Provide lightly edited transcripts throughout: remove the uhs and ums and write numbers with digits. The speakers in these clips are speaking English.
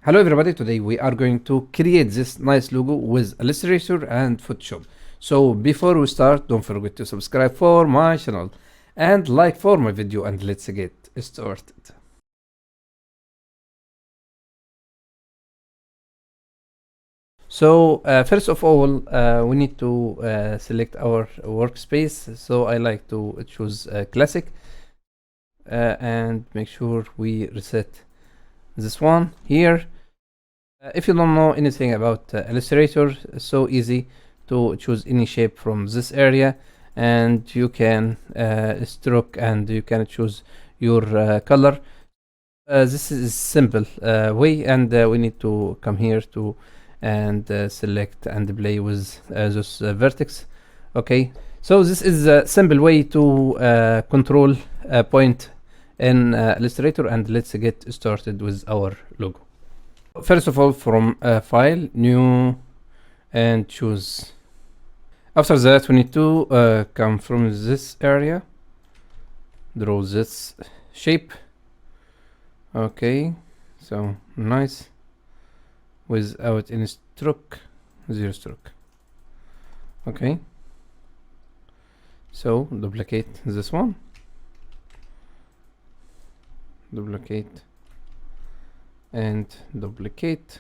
Hello everybody, today we are going to create this nice logo with Illustrator and Photoshop. So before we start, don't forget to subscribe for my channel and like for my video, and let's get started. So first of all, we need to select our workspace. So I like to choose classic and make sure we reset this one here. If you don't know anything about Illustrator, it's so easy to choose any shape from this area, and you can stroke and you can choose your color. This is simple way, and we need to come here to and select and play with those vertex. Okay, so this is a simple way to control a point in Illustrator, and let's get started with our logo. First of all, from file, new, and choose. After that, we need to come from this area, draw this shape. Okay, so nice, without any stroke, zero stroke. Okay, so duplicate this one, duplicate and duplicate.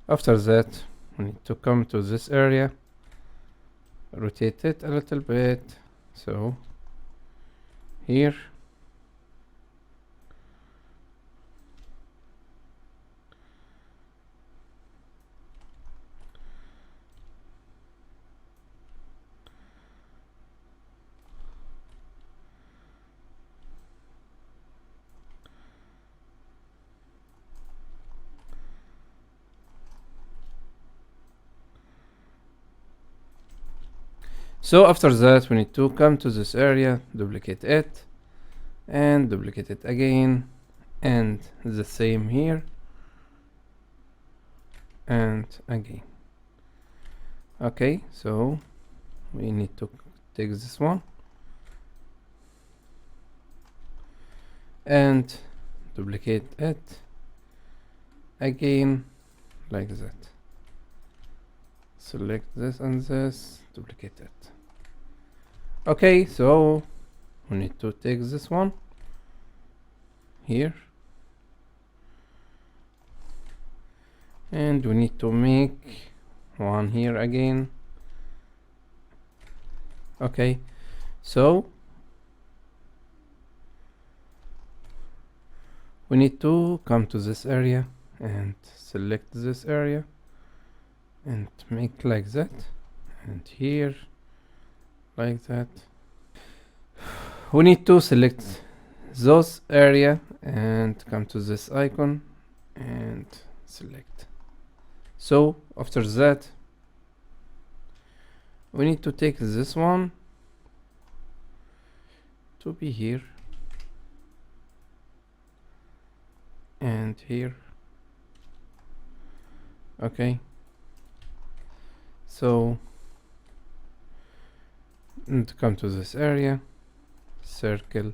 After that, we need to come to this area, rotate it a little bit, so here, so after that we need to come to this area, duplicate it and duplicate it again, and the same here and again. Okay, so we need to take this one and duplicate it again like that. Select this and this, duplicate it. Okay, so we need to take this one here, and we need to make one here again. Okay, so we need to come to this area and select this area and make like that, and here like that. We need to select those area and come to this icon and select. So after that, we need to take this one to be here and here. Okay, so and come to this area, circle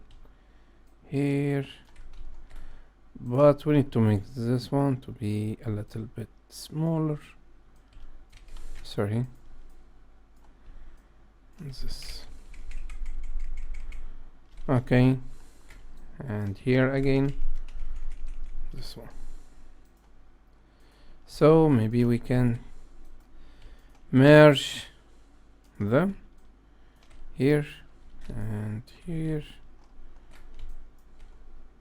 here, but we need to make this one to be a little bit smaller. Sorry, this. Okay, and here again this one. So maybe we can merge them here and here.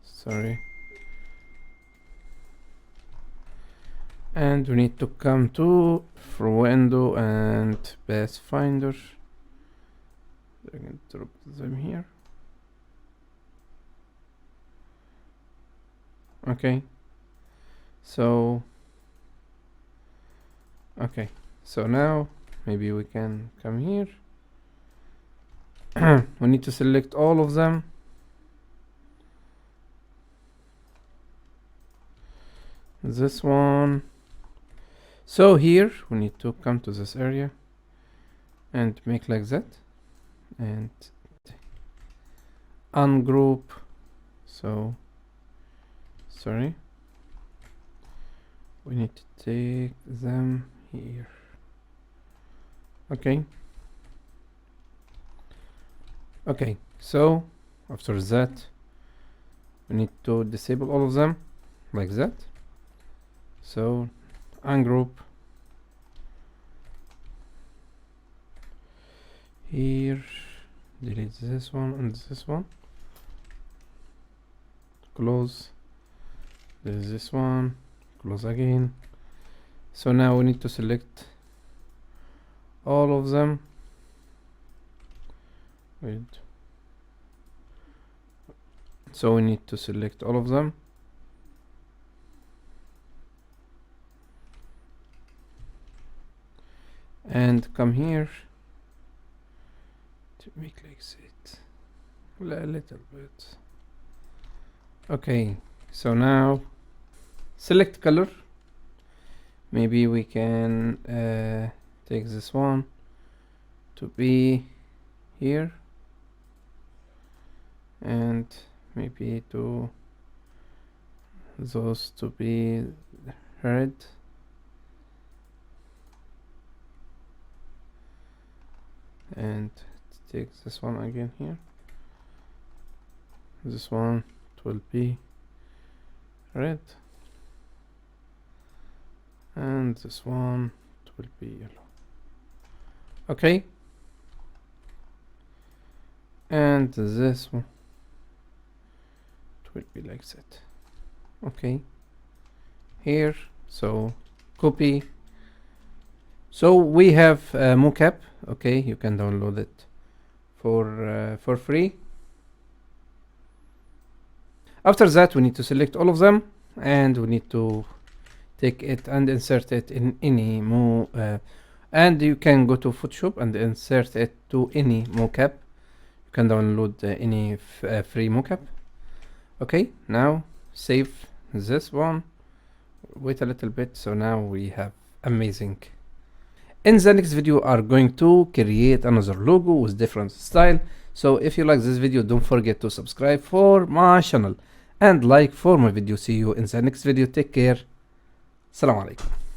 Sorry, and we need to come to from window and Pathfinder. I can drop them here. Okay, so okay, so now maybe we can come here. We need to select all of them, this one. So here we need to come to this area and make like that and ungroup. So sorry, we need to take them here. Okay. Okay, so after that we need to disable all of them like that. So ungroup here, delete this one and this one, close, there's this one, close again. So now we need to select all of them. Wait. So we need to select all of them and come here to make like it a little bit. Okay, so now select color. Maybe we can take this one to be here, and maybe to those to be red, and take this one again here. This one it will be red, and this one it will be yellow. Okay, and this one it will be like that. Okay, here, so copy. So we have mocap. Okay, you can download it for free. After that, we need to select all of them, and we need to take it and insert it in any and you can go to Photoshop and insert it to any mocap. You can download any free mocap. Okay, now save this one, wait a little bit. So now we have amazing. In the next video, we are going to create another logo with different style. So if you like this video, don't forget to subscribe for my channel and like for my video. See you in the next video. Take care. Assalamu alaikum.